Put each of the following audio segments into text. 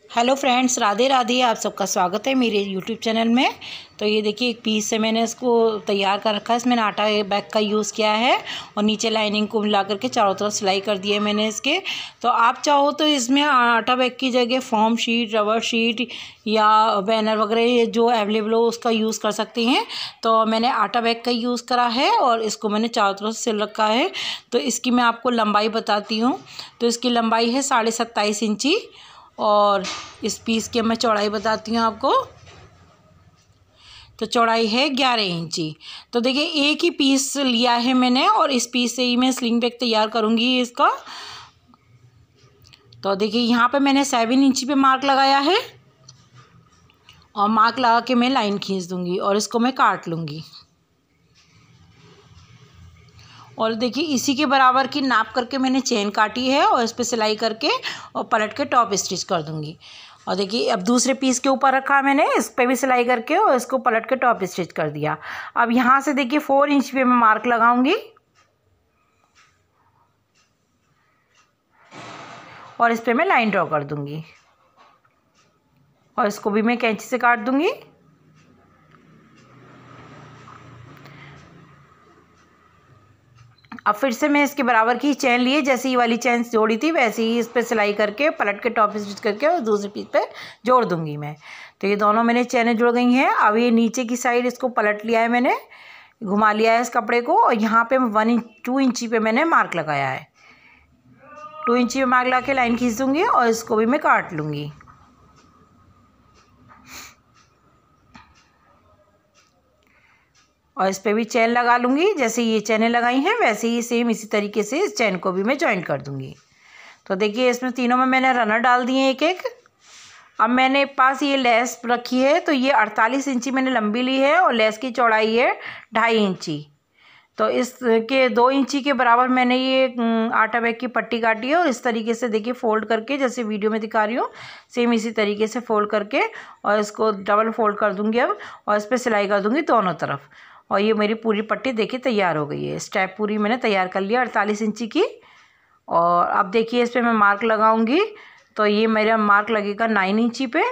Hello friends, Radhe Radhe. आप सबका स्वागत है मेरे यूट्यूब चैनल में। तो ये देखिए, एक पीस से मैंने इसको तैयार कर रखा है। इसमें आटा बैग का यूज़ किया है और नीचे लाइनिंग को मिला करके चारों तरफ सिलाई कर दी है मैंने इसके। तो आप चाहो तो इसमें आटा बैग की जगह फॉर्म शीट, रबर शीट या बैनर वगैरह जो अवेलेबल हो उसका यूज़ कर सकती हैं। तो मैंने आटा बैग का यूज़ करा है और इसको मैंने चारों तरफ सिल रखा है। तो इसकी मैं आपको लंबाई बताती हूँ। तो इसकी लंबाई है 27.5 इंची और इस पीस की मैं चौड़ाई बताती हूँ आपको। तो चौड़ाई है 11 इंची। तो देखिए, एक ही पीस लिया है मैंने और इस पीस से ही मैं स्लिंग बैग तैयार करूँगी इसका। तो देखिए, यहाँ पे मैंने 7 इंची पे मार्क लगाया है और मार्क लगा के मैं लाइन खींच दूँगी और इसको मैं काट लूँगी। और देखिए, इसी के बराबर की नाप करके मैंने चेन काटी है और इस पर सिलाई करके और पलट के टॉप स्टिच कर दूँगी। और देखिए, अब दूसरे पीस के ऊपर रखा मैंने, इस पर भी सिलाई करके और इसको पलट के टॉप स्टिच कर दिया। अब यहाँ से देखिए 4 इंच पे मैं मार्क लगाऊंगी और इस पर मैं लाइन ड्रॉ कर दूँगी और इसको भी मैं कैंची से काट दूँगी। अब फिर से मैं इसके बराबर की चेन लिए, जैसे ये वाली चेन जोड़ी थी वैसे ही इस पर सिलाई करके पलट के टॉप स्टिच करके और दूसरे पीस पे जोड़ दूंगी मैं। तो ये दोनों मैंने चेनें जुड़ गई हैं। अब ये नीचे की साइड इसको पलट लिया है मैंने, घुमा लिया है इस कपड़े को और यहाँ पे 2 इंची पे मैंने मार्क लगाया है। 2 इंची पे मार्क लगा के लाइन खींच दूँगी और इसको भी मैं काट लूँगी। और इस पर भी चेन लगा लूँगी, जैसे ये चेनें लगाई हैं वैसे ही सेम इसी तरीके से इस चेन को भी मैं जॉइंट कर दूँगी। तो देखिए, इसमें तीनों में मैंने रनर डाल दिए एक एक। अब मैंने पास ये लेस रखी है, तो ये 48 इंची मैंने लंबी ली है और लेस की चौड़ाई है 2.5 इंची। तो इसके 2 इंची के बराबर मैंने ये आटा बैग की पट्टी काटी है और इस तरीके से देखिए फोल्ड करके, जैसे वीडियो में दिखा रही हूँ सेम इसी तरीके से फोल्ड करके और इसको डबल फोल्ड कर दूँगी अब और इस पर सिलाई कर दूँगी दोनों तरफ। और ये मेरी पूरी पट्टी देखिए तैयार हो गई है। स्टेप पूरी मैंने तैयार कर लिया 48 इंची की। और अब देखिए, इस पर मैं मार्क लगाऊंगी। तो ये मेरा मार्क लगेगा 9 इंची पे।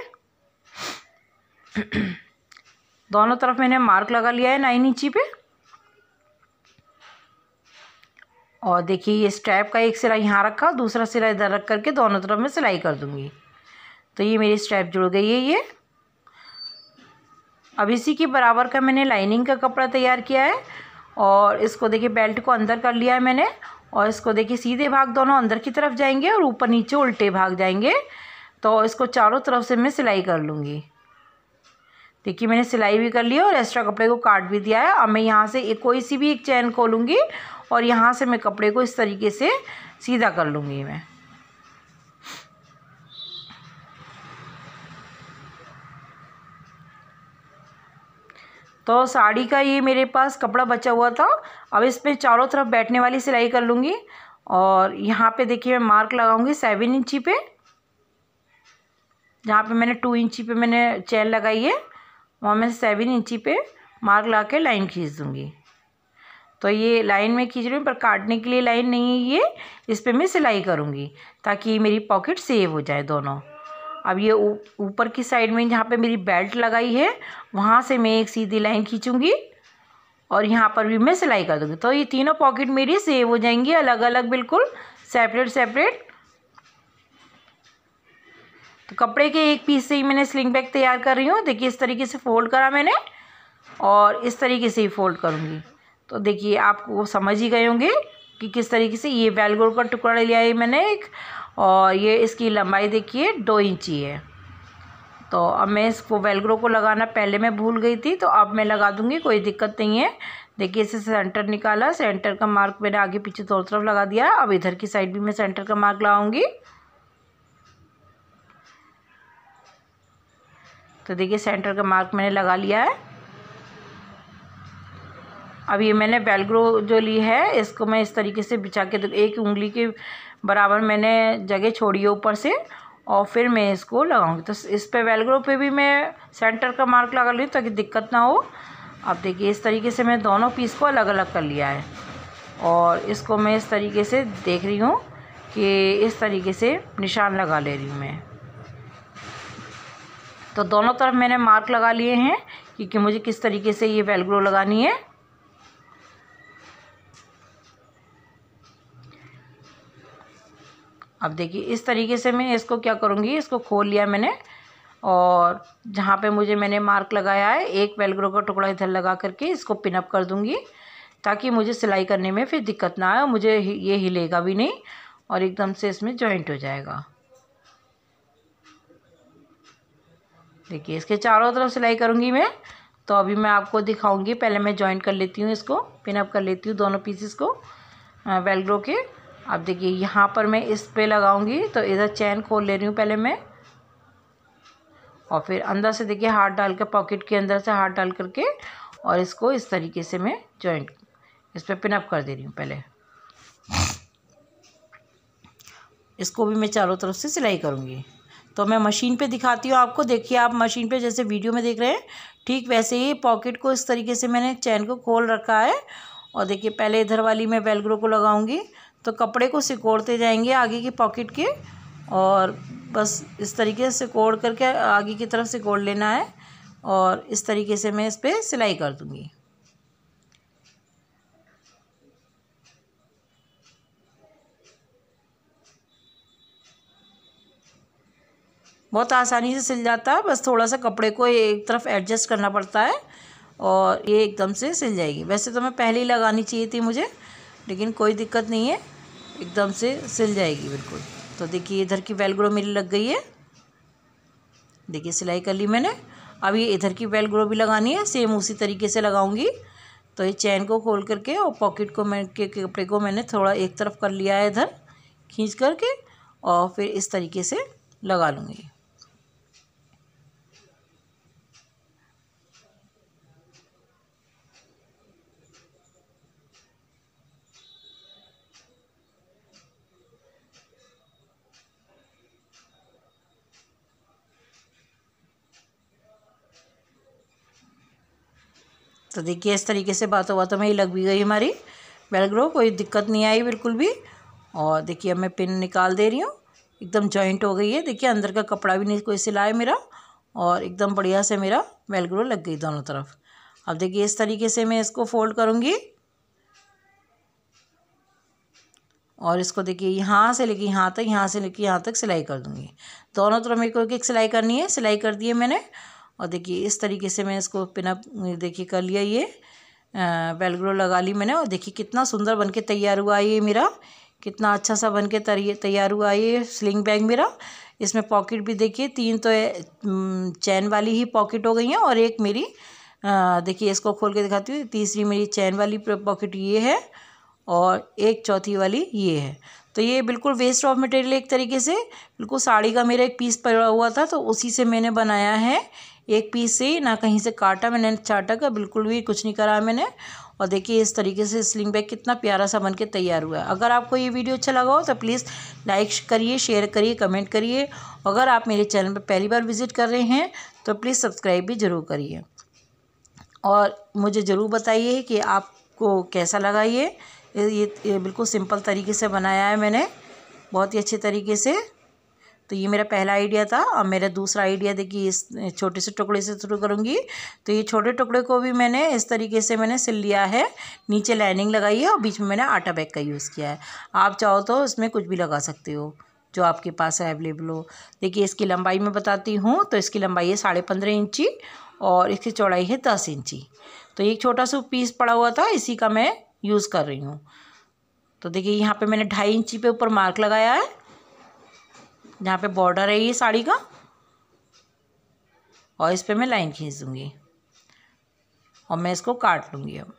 दोनों तरफ मैंने मार्क लगा लिया है 9 इंची पे। और देखिए, ये स्ट्रैप का एक सिरा यहाँ रखा, दूसरा सिरा इधर रख करके दोनों तरफ मैं सिलाई कर दूँगी। तो ये मेरी स्ट्रैप जुड़ गई है ये। अब इसी के बराबर का मैंने लाइनिंग का कपड़ा तैयार किया है और इसको देखिए बेल्ट को अंदर कर लिया है मैंने। और इसको देखिए, सीधे भाग दोनों अंदर की तरफ जाएंगे और ऊपर नीचे उल्टे भाग जाएंगे। तो इसको चारों तरफ से मैं सिलाई कर लूँगी। देखिए, मैंने सिलाई भी कर ली है और एक्स्ट्रा कपड़े को काट भी दिया है। अब मैं यहाँ से कोई सी भी एक चैन खोलूँगी और यहाँ से मैं कपड़े को इस तरीके से सीधा कर लूँगी मैं। तो साड़ी का ये मेरे पास कपड़ा बचा हुआ था। अब इस पर चारों तरफ बैठने वाली सिलाई कर लूँगी और यहाँ पे देखिए मैं मार्क लगाऊंगी 7 इंची पे। जहाँ पे मैंने 2 इंची पे मैंने चेन लगाई है वहाँ मैं 7 इंची पे मार्क लगा के लाइन खींच दूँगी। तो ये लाइन में खींच रही हूँ पर काटने के लिए लाइन नहीं है ये, इस पर मैं सिलाई करूँगी ताकि मेरी पॉकेट सेव हो जाए दोनों। अब ये ऊपर की साइड में जहाँ पे मेरी बेल्ट लगाई है वहाँ से मैं एक सीधी लाइन खींचूँगी और यहाँ पर भी मैं सिलाई कर दूँगी। तो ये तीनों पॉकेट मेरी सेव हो जाएंगी, अलग अलग बिल्कुल सेपरेट सेपरेट। तो कपड़े के एक पीस से ही मैंने स्लिंग बैग तैयार कर रही हूँ। देखिए, इस तरीके से फोल्ड करा मैंने और इस तरीके से ही फोल्ड करूँगी। तो देखिए, आपको समझ ही गए होंगे कि किस तरीके से। ये वेलक्रो का टुकड़ा लिया है मैंने एक और ये इसकी लंबाई देखिए 2 इंची है। तो अब मैं इसको वेलक्रो को लगाना पहले मैं भूल गई थी, तो अब मैं लगा दूँगी, कोई दिक्कत नहीं है। देखिए, इसे सेंटर निकाला, सेंटर का मार्क मैंने आगे पीछे दोनों तरफ लगा दिया। अब इधर की साइड भी मैं सेंटर का मार्क लगाऊंगी। तो देखिए, सेंटर का मार्क मैंने लगा लिया है। अब ये मैंने वेलक्रो जो ली है इसको मैं इस तरीके से बिछा के, एक उंगली के बराबर मैंने जगह छोड़ी है ऊपर से और फिर मैं इसको लगाऊंगी। तो इस पे वेलक्रो पे भी मैं सेंटर का मार्क लगा ली ताकि दिक्कत ना हो। अब देखिए, इस तरीके से मैं दोनों पीस को अलग अलग कर लिया है और इसको मैं इस तरीके से देख रही हूँ कि इस तरीके से निशान लगा ले रही हूँ मैं। तो दोनों तरफ मैंने मार्क लगा लिए हैं क्योंकि मुझे किस तरीके से ये वेलक्रो लगानी है। अब देखिए इस तरीके से मैं इसको क्या करूँगी, इसको खोल लिया मैंने और जहाँ पे मैंने मार्क लगाया है एक वेलक्रो का टुकड़ा इधर लगा करके इसको पिनअप कर दूँगी ताकि मुझे सिलाई करने में फिर दिक्कत ना आए और मुझे ये हिलेगा भी नहीं और एकदम से इसमें जॉइंट हो जाएगा। देखिए इसके चारों तरफ सिलाई करूँगी मैं। तो अभी मैं आपको दिखाऊंगी, पहले मैं जॉइंट कर लेती हूँ, इसको पिनअप कर लेती हूँ दोनों पीसेस को वेलक्रो के। अब देखिए यहाँ पर मैं इस पे लगाऊंगी तो इधर चैन खोल ले रही हूँ पहले मैं और फिर अंदर से देखिए हाथ डाल कर पॉकेट के अंदर से हाथ डाल करके और इसको इस तरीके से मैं जॉइंट इस पर पिनअप कर दे रही हूँ। पहले इसको भी मैं चारों तरफ से सिलाई करूँगी। तो मैं मशीन पे दिखाती हूँ आपको। देखिए आप मशीन पे जैसे वीडियो में देख रहे हैं ठीक वैसे ही पॉकेट को इस तरीके से मैंने चैन को खोल रखा है और देखिए पहले इधर वाली मैं वेलक्रो को लगाऊंगी तो कपड़े को सिकोड़ते जाएंगे आगे की पॉकेट के और बस इस तरीके से सिकोड़ करके आगे की तरफ सिकोड़ लेना है और इस तरीके से मैं इस पर सिलाई कर दूँगी। बहुत आसानी से सिल जाता है, बस थोड़ा सा कपड़े को एक तरफ एडजस्ट करना पड़ता है और ये एकदम से सिल जाएगी। वैसे तो मैं पहले ही लगानी चाहिए थी मुझे, लेकिन कोई दिक्कत नहीं है, एकदम से सिल जाएगी बिल्कुल। तो देखिए इधर की वेलक्रो मेरी लग गई है। देखिए सिलाई कर ली मैंने। अब ये इधर की वेलक्रो भी लगानी है, सेम उसी तरीके से लगाऊंगी। तो ये चैन को खोल करके और पॉकेट को कपड़े को मैंने थोड़ा एक तरफ कर लिया है इधर खींच करके और फिर इस तरीके से लगा लूँगी। तो देखिए इस तरीके से बातों बातों में ही लग भी गई हमारी वेलक्रो, कोई दिक्कत नहीं आई बिल्कुल भी। और देखिए अब मैं पिन निकाल दे रही हूँ, एकदम जॉइंट हो गई है। देखिए अंदर का कपड़ा भी नहीं कोई सिला है मेरा और एकदम बढ़िया से मेरा वेलक्रो लग गई दोनों तरफ। अब देखिए इस तरीके से मैं इसको फोल्ड करूँगी और इसको देखिए यहाँ से लेके यहाँ तक, यहाँ से लेके यहाँ तक सिलाई कर दूँगी। दोनों तरफ मेरे को एक एक सिलाई करनी है। सिलाई कर दी है मैंने और देखिए इस तरीके से मैं इसको पिनअप देखिए कर लिया। ये वेलक्रो लगा ली मैंने और देखिए कितना सुंदर बनके तैयार हुआ ये मेरा, कितना अच्छा सा बनके तैयार हुआ ये स्लिंग बैग मेरा। इसमें पॉकेट भी देखिए 3 तो चैन वाली ही पॉकेट हो गई हैं और एक मेरी देखिए इसको खोल के दिखाती हूँ, तीसरी मेरी चैन वाली पॉकेट ये है और एक चौथी वाली ये है। तो ये बिल्कुल वेस्ट ऑफ मटेरियल एक तरीके से, बिल्कुल साड़ी का मेरा एक पीस पड़ा हुआ था तो उसी से मैंने बनाया है। एक पीस से ही, ना कहीं से काटा मैंने चाटा का, बिल्कुल भी कुछ नहीं करा मैंने। और देखिए इस तरीके से स्लिंग बैग कितना प्यारा सा बन के तैयार हुआ है। अगर आपको ये वीडियो अच्छा लगा हो तो प्लीज़ लाइक करिए, शेयर करिए, कमेंट करिए। अगर आप मेरे चैनल पर पहली बार विजिट कर रहे हैं तो प्लीज़ सब्सक्राइब भी ज़रूर करिए और मुझे ज़रूर बताइए कि आपको कैसा लगा। ये बिल्कुल सिंपल तरीके से बनाया है मैंने, बहुत ही अच्छे तरीके से। तो ये मेरा पहला आइडिया था। अब मेरा दूसरा आइडिया देखिए इस छोटे से टुकड़े से शुरू करूँगी। तो ये छोटे टुकड़े को भी मैंने इस तरीके से मैंने सिल लिया है, नीचे लाइनिंग लगाई है और बीच में मैंने आटा बैग का यूज़ किया है। आप चाहो तो इसमें कुछ भी लगा सकते हो जो आपके पास अवेलेबल हो। देखिए इसकी लंबाई मैं बताती हूँ। तो इसकी लंबाई है 15.5 इंची और इसकी चौड़ाई है 10 इंची। तो एक छोटा सा पीस पड़ा हुआ था, इसी का मैं यूज़ कर रही हूँ। तो देखिए यहाँ पे मैंने 2.5 इंची पे ऊपर मार्क लगाया है जहाँ पे बॉर्डर है ये साड़ी का और इस पे मैं लाइन खींच दूँगी और मैं इसको काट लूँगी। अब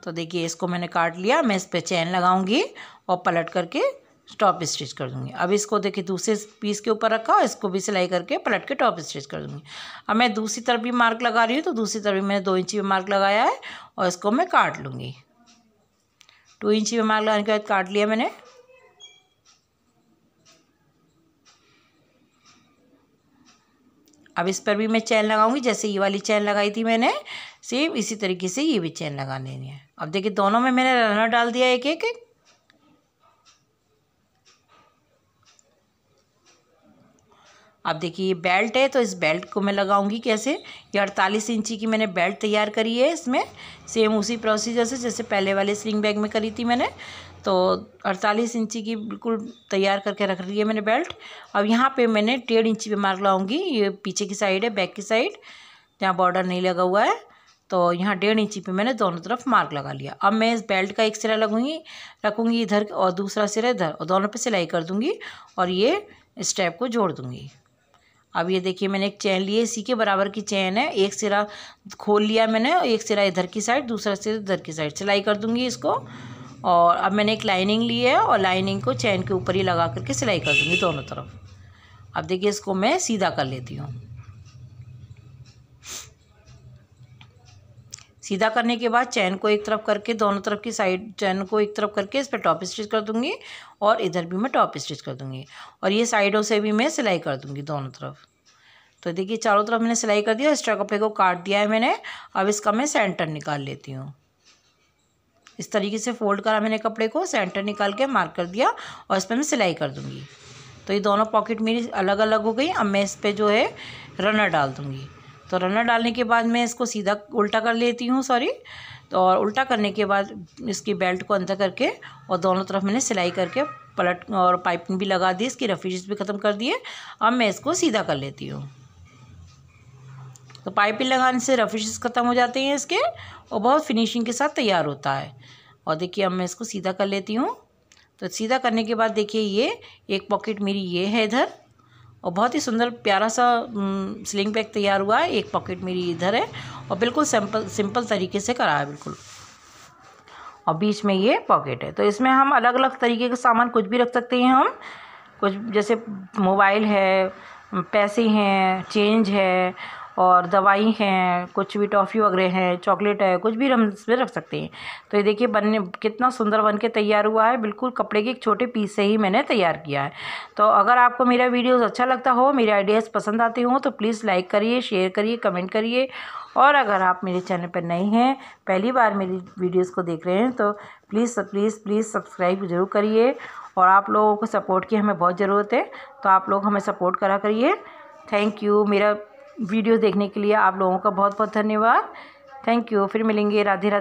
तो देखिए इसको मैंने काट लिया। मैं इस पे चैन लगाऊंगी और पलट करके टॉप स्टिच कर दूँगी। अब इसको देखिए दूसरे पीस के ऊपर रखा और इसको भी सिलाई करके पलट के टॉप स्टिच कर दूँगी। अब मैं दूसरी तरफ भी मार्क लगा रही हूँ। तो दूसरी तरफ भी मैंने 2 इंची पे मार्क लगाया है और इसको मैं काट लूँगी। 2 इंची पे मार्क लगाने के बाद काट लिया मैंने। अब इस पर भी मैं चैन लगाऊंगी, जैसे ये वाली चैन लगाई थी मैंने, सेम इसी तरीके से ये भी चैन लगा लेनी है। अब देखिए दोनों में मैंने रनर डाल दिया एक एक। अब देखिए ये बेल्ट है, तो इस बेल्ट को मैं लगाऊंगी कैसे। ये 48 इंची की मैंने बेल्ट तैयार करी है। इसमें सेम उसी प्रोसीजर से जैसे पहले वाले स्लिंग बैग में करी थी मैंने, तो 48 इंची की बिल्कुल तैयार करके रख रही है मैंने बेल्ट। अब यहाँ पे मैंने 1.5 इंची पे मार्क लगाऊंगी। ये पीछे की साइड है, बैक की साइड, जहाँ बॉर्डर नहीं लगा हुआ है, तो यहाँ 1.5 इंची पे मैंने दोनों तरफ मार्क लगा लिया। अब मैं इस बेल्ट का एक सिरा रखूँगी इधर और दूसरा सिरा इधर, और दोनों पे सिलाई कर दूँगी और ये स्टेप को जोड़ दूँगी। अब ये देखिए मैंने एक चैन ली है, इसी के बराबर की चैन है। एक सिरा खोल लिया मैंने, एक सिरा इधर की साइड, दूसरा सिरा इधर की साइड, सिलाई कर दूँगी इसको। और अब मैंने एक लाइनिंग ली है और लाइनिंग को चैन के ऊपर ही लगा करके सिलाई कर दूँगी दोनों तरफ। अब देखिए इसको मैं सीधा कर लेती हूँ। सीधा करने के बाद चैन को एक तरफ करके, दोनों तरफ की साइड चैन को एक तरफ करके इस पर टॉप स्टिच कर दूंगी और इधर भी मैं टॉप स्टिच कर दूंगी और ये साइडों से भी मैं सिलाई कर दूंगी दोनों तरफ। तो देखिए चारों तरफ मैंने सिलाई कर दिया, एक्स्ट्रा कपड़े को काट दिया है मैंने। अब इसका मैं सेंटर निकाल लेती हूँ। इस तरीके से फोल्ड करा मैंने कपड़े को, सेंटर निकाल के मार्क कर दिया और इस पर मैं सिलाई कर दूँगी। तो ये दोनों पॉकेट मेरी अलग अलग हो गई। अब मैं इस पर जो है रनर डाल दूँगी। तो रनर डालने के बाद मैं इसको सीधा उल्टा कर लेती हूँ, तो और उल्टा करने के बाद इसकी बेल्ट को अंदर करके और दोनों तरफ मैंने सिलाई करके पलट और पाइपिंग भी लगा दी, इसकी रफीज भी ख़त्म कर दिए। अब मैं इसको सीधा कर लेती हूँ। तो पाइपिंग लगाने से रफीज ख़त्म हो जाते हैं इसके और बहुत फिनिशिंग के साथ तैयार होता है। और देखिए अब मैं इसको सीधा कर लेती हूँ। तो सीधा करने के बाद देखिए ये एक पॉकेट मेरी ये है इधर और बहुत ही सुंदर प्यारा सा स्लिंग बैग तैयार हुआ है। एक पॉकेट मेरी इधर है और बिल्कुल सिंपल तरीके से करा है बिल्कुल। और बीच में ये पॉकेट है। तो इसमें हम अलग अलग तरीके का सामान कुछ भी रख सकते हैं। हम कुछ जैसे मोबाइल है, पैसे हैं, चेंज है और दवाई हैं, कुछ भी टॉफ़ी वगैरह है, चॉकलेट है, कुछ भी हम इसमें रख सकते हैं। तो ये देखिए बनने कितना सुंदर बन के तैयार हुआ है। बिल्कुल कपड़े के एक छोटे पीस से ही मैंने तैयार किया है। तो अगर आपको मेरा वीडियोस अच्छा लगता हो, मेरे आइडियाज़ पसंद आते हो, तो प्लीज़ लाइक करिए, शेयर करिए, कमेंट करिए। और अगर आप मेरे चैनल पर नए हैं, पहली बार मेरी वीडियोज़ को देख रहे हैं, तो प्लीज़ सब्सक्राइब ज़रूर करिए। और आप लोगों को सपोर्ट की हमें बहुत ज़रूरत है, तो आप लोग हमें सपोर्ट करा करिए। Thank you. मेरा वीडियो देखने के लिए आप लोगों का बहुत बहुत धन्यवाद। Thank you. फिर मिलेंगे। राधे राधे।